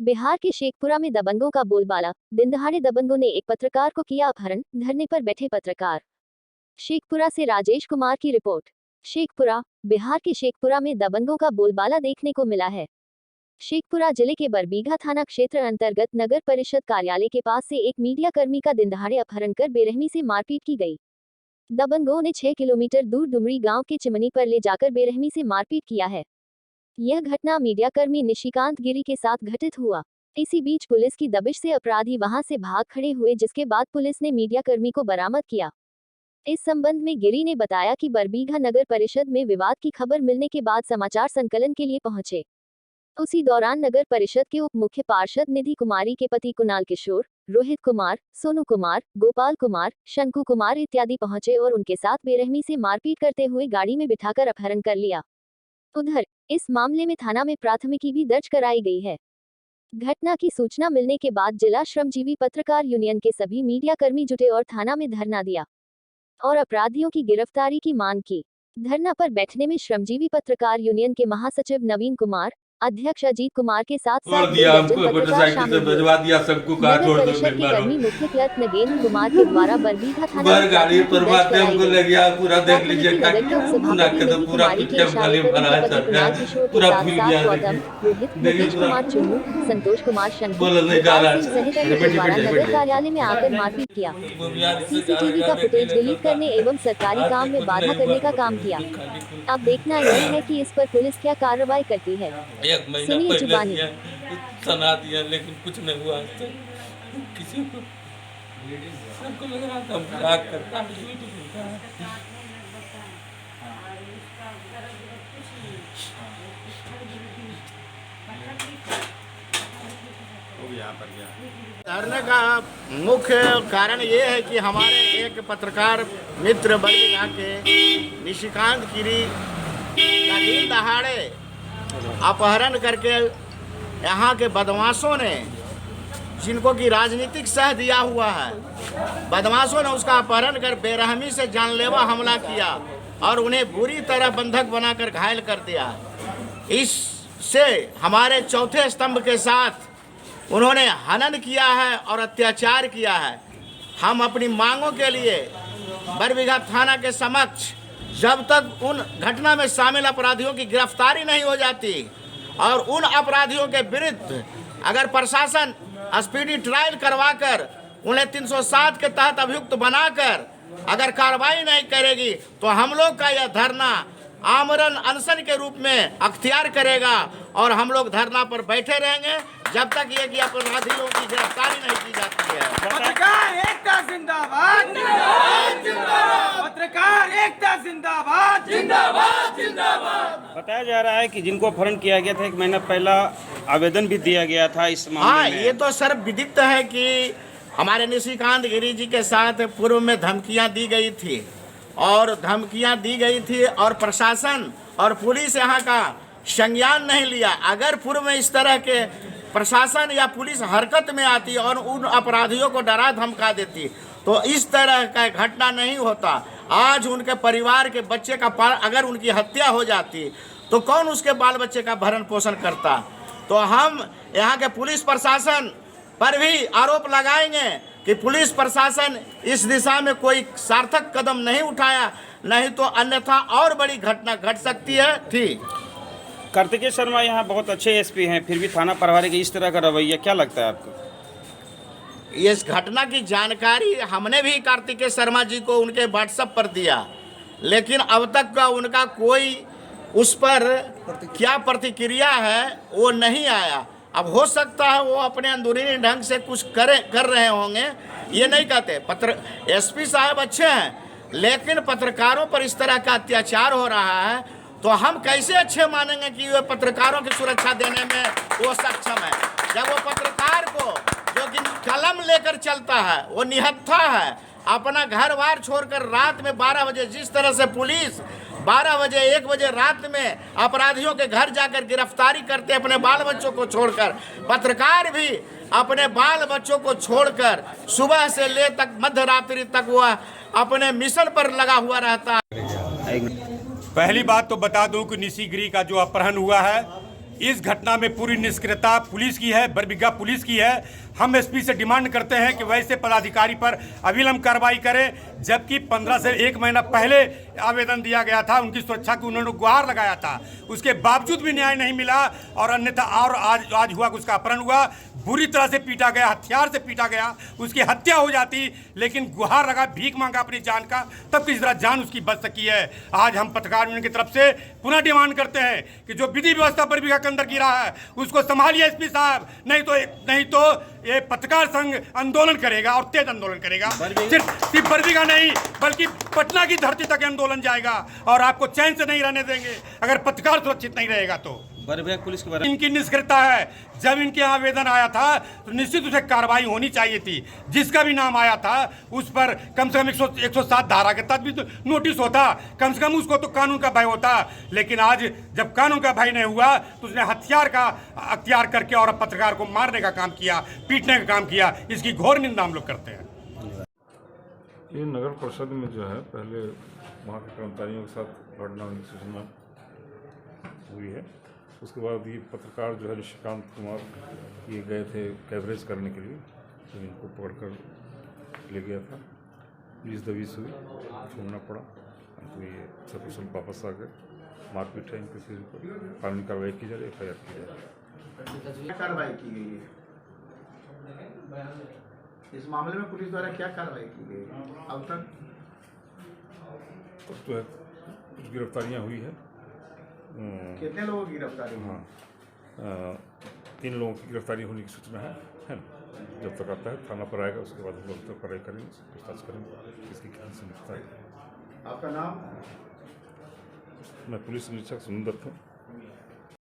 बिहार के शेखपुरा में दबंगों का बोलबाला। दिनदहाड़े दबंगों ने एक पत्रकार को किया अपहरण, धरने पर बैठे पत्रकार। शेखपुरा से राजेश कुमार की रिपोर्ट। शेखपुरा, बिहार के शेखपुरा में दबंगों का बोलबाला देखने को मिला है। शेखपुरा जिले के बरबीघा थाना क्षेत्र अंतर्गत नगर परिषद कार्यालय के पास से एक मीडिया कर्मी का दिनदहाड़े अपहरण कर बेरहमी से मारपीट की गई। दबंगों ने 6 किलोमीटर दूर डुमरी गांव के चिमनी पर ले जाकर बेरहमी से मारपीट किया है। यह घटना मीडियाकर्मी निशिकांत गिरी के साथ घटित हुआ। इसी बीच पुलिस की दबिश से अपराधी वहां से भाग खड़े हुए, जिसके बाद पुलिस ने मीडियाकर्मी को बरामद किया। इस संबंध में गिरी ने बताया कि बरबीघा नगर परिषद में विवाद की खबर मिलने के बाद समाचार संकलन के लिए पहुंचे। उसी दौरान नगर परिषद के उप मुख्य पार्षद निधि कुमारी के पति कुणाल किशोर, रोहित कुमार, सोनू कुमार, गोपाल कुमार, शंकु कुमार इत्यादि पहुंचे और उनके साथ बेरहमी से मारपीट करते हुए गाड़ी में बिठाकर अपहरण कर लिया। उधर इस मामले में थाना में प्राथमिकी भी दर्ज कराई गई है। घटना की सूचना मिलने के बाद जिला श्रमजीवी पत्रकार यूनियन के सभी मीडिया कर्मी जुटे और थाना में धरना दिया और अपराधियों की गिरफ्तारी की मांग की। धरना पर बैठने में श्रमजीवी पत्रकार यूनियन के महासचिव नवीन कुमार, अध्यक्ष अजीत कुमार के साथ छोड़ दिया, हमको मोटरसाइकिल से भिजवा दिया, सबको कहा छोड़ दो। परिषद के कर्मी मुख्य क्लर्क नगेंद्र कुमार के द्वारा बरबीघा थाना बर गाड़ी पर मारते हमको ले गया। पूरा देख लीजिए क्या पूरा कदम पूरा पीछे खाली भरा है सर, पूरा फूल गया। रोहित कुमार चुन्नू, संतोष कुमार शंकर बोल नहीं जा रहा सहित नगर कार्यालय में आकर मारपीट किया। सीसीटीवी का फुटेज डिलीट करने एवं सरकारी काम में बाधा करने का काम किया। अब देखना यह है कि इस पर पुलिस क्या कार्रवाई करती है। एक महीना पहले सुना दिया, लेकिन कुछ नहीं हुआ। तो किसी को सबको लग रहा था हम क्या करता धरने का मुख्य कारण ये है कि हमारे एक पत्रकार मित्र बरबीघा के निशिकांत गिरी का दिन दहाड़े अपहरण करके यहाँ के बदमाशों ने, जिनको की राजनीतिक सह दिया हुआ है, बदमाशों ने उसका अपहरण कर बेरहमी से जानलेवा हमला किया और उन्हें बुरी तरह बंधक बनाकर घायल कर दिया। इससे हमारे चौथे स्तंभ के साथ उन्होंने हनन किया है और अत्याचार किया है। हम अपनी मांगों के लिए बरबीघा थाना के समक्ष जब तक उन घटना में शामिल अपराधियों की गिरफ्तारी नहीं हो जाती और उन अपराधियों के विरुद्ध अगर प्रशासन स्पीडी ट्रायल करवाकर उन्हें 307 के तहत अभियुक्त बनाकर अगर कार्रवाई नहीं करेगी तो हम लोग का यह धरना आमरण अनशन के रूप में अख्तियार करेगा और हम लोग धरना पर बैठे रहेंगे जब तक ये कि अपराधियों की गिरफ्तारी नहीं की जाती है। पत्रकार एकता जिंदाबाद, पत्रकार एकता जिंदाबाद, जिंदाबाद जिंदाबाद। बताया जा रहा है कि जिनको अपहरण किया गया था 1 महीना पहला आवेदन भी दिया गया था इस मामले में। ये तो सर विदित है कि हमारे निशिकांत गिरी जी के साथ पूर्व में धमकियां दी गई थी और प्रशासन और पुलिस यहाँ का संज्ञान नहीं लिया। अगर पूर्व में इस तरह के प्रशासन या पुलिस हरकत में आती और उन अपराधियों को डरा धमका देती तो इस तरह का घटना नहीं होता। आज उनके परिवार के बच्चे का अगर उनकी हत्या हो जाती तो कौन उसके बाल बच्चे का भरण पोषण करता। तो हम यहाँ के पुलिस प्रशासन पर भी आरोप लगाएंगे कि पुलिस प्रशासन इस दिशा में कोई सार्थक कदम नहीं उठाया, नहीं तो अन्यथा और बड़ी घटना घट सकती है। ठीक, कार्तिकेय शर्मा यहाँ बहुत अच्छे एसपी हैं, फिर भी थाना प्रभारी का इस तरह का रवैया क्या लगता है आपको? इस घटना की जानकारी हमने भी कार्तिकेय शर्मा जी को उनके व्हाट्सएप पर दिया, लेकिन अब तक का उनका कोई उस पर क्या प्रतिक्रिया है वो नहीं आया। अब हो सकता है वो अपने अंदरूनी ढंग से कुछ कर रहे होंगे, ये नहीं कहते। एसपी साहब अच्छे हैं, लेकिन पत्रकारों पर इस तरह का अत्याचार हो रहा है तो हम कैसे अच्छे मानेंगे कि वे पत्रकारों की सुरक्षा देने में वो सक्षम है, जब वो पत्रकार को जो कि कलम लेकर चलता है, वो निहत्था है, अपना घर बार छोड़कर रात में 12 बजे, जिस तरह से पुलिस 12 बजे 1 बजे रात में अपराधियों के घर जाकर गिरफ्तारी करते अपने बाल बच्चों को छोड़कर, पत्रकार भी अपने बाल बच्चों को छोड़कर सुबह से ले तक मध्य रात्रि तक वह अपने मिशन पर लगा हुआ रहता है। पहली बात तो बता दूं कि निशी गिरी का जो अपहरण हुआ है इस घटना में पूरी निष्क्रियता पुलिस की है, बरबीघा पुलिस की है। हम एसपी से डिमांड करते हैं कि वैसे पदाधिकारी पर अविलंब कार्रवाई करें, जबकि 15 से 1 महीना पहले आवेदन दिया गया था, उनकी सुरक्षा की उन्होंने गुहार लगाया था, उसके बावजूद भी न्याय नहीं मिला और अन्यथा और आज हुआ कि उसका अपहरण हुआ, बुरी तरह से पीटा गया, हथियार से पीटा गया, उसकी हत्या हो जाती, लेकिन गुहार लगा, भीख मांगा अपनी जान का, तब किसी तरह जान उसकी बच सकी है। आज हम पत्रकार यूनियन की तरफ से पुनः डिमांड करते हैं कि जो विधि व्यवस्था बरबीघा के अंदर गिरा है उसको संभालिए एसपी साहब, नहीं तो ये पत्रकार संघ आंदोलन करेगा और तेज आंदोलन करेगा। सिर्फ बरबीघा नहीं बल्कि पटना की धरती तक आंदोलन जाएगा और आपको चैन से नहीं रहने देंगे अगर पत्रकार सुरक्षित नहीं रहेगा तो। बरबीघा पुलिस के बारे में इनकी निष्क्रियता है। जब इनके यहाँ आवेदन आया था तो निश्चित उसे कार्रवाई होनी चाहिए थी। जिसका भी नाम आया था उस पर कम से कम 107 धारा के तहत भी तो नोटिस होता, कम से कम उसको तो कानून का भय होता। लेकिन आज जब कानून का भय नहीं हुआ तो उसने हथियार का अख्तियार करके और पत्रकार को मारने का काम किया, पीटने का काम किया। इसकी घोर निंदा हम लोग करते हैं। ये नगर परिषद में जो है पहले वहाँ के कर्मचारियों के साथ घटना की सूचना हुई है। उसके बाद ये पत्रकार जो है निशिकांत कुमार ये गए थे कवरेज करने के लिए, तो इनको पकड़कर ले गया था। पुलिस दबिश हुई, छोड़ना पड़ा, तो ये सकुशल वापस आ गए। मारपीट है इनके सिर पर, कानूनी कार्रवाई की जा रही है, FIR की जा रही है। कार्रवाई की गई है इस मामले में, पुलिस द्वारा क्या कार्रवाई की गई अब तक? तब तो है कुछ गिरफ्तारियाँ हुई है। कितने लोगों की गिरफ्तारी? हाँ, 3 लोगों की गिरफ्तारी होने की सूचना है ना। जब तक आता है थाना पर आएगा, उसके बाद हम लोग तक कार्रवाई करेंगे, पूछताछ करेंगे किसकी किसी से निकलता है। आपका नाम? मैं पुलिस निरीक्षक सुनील दत्त हूँ।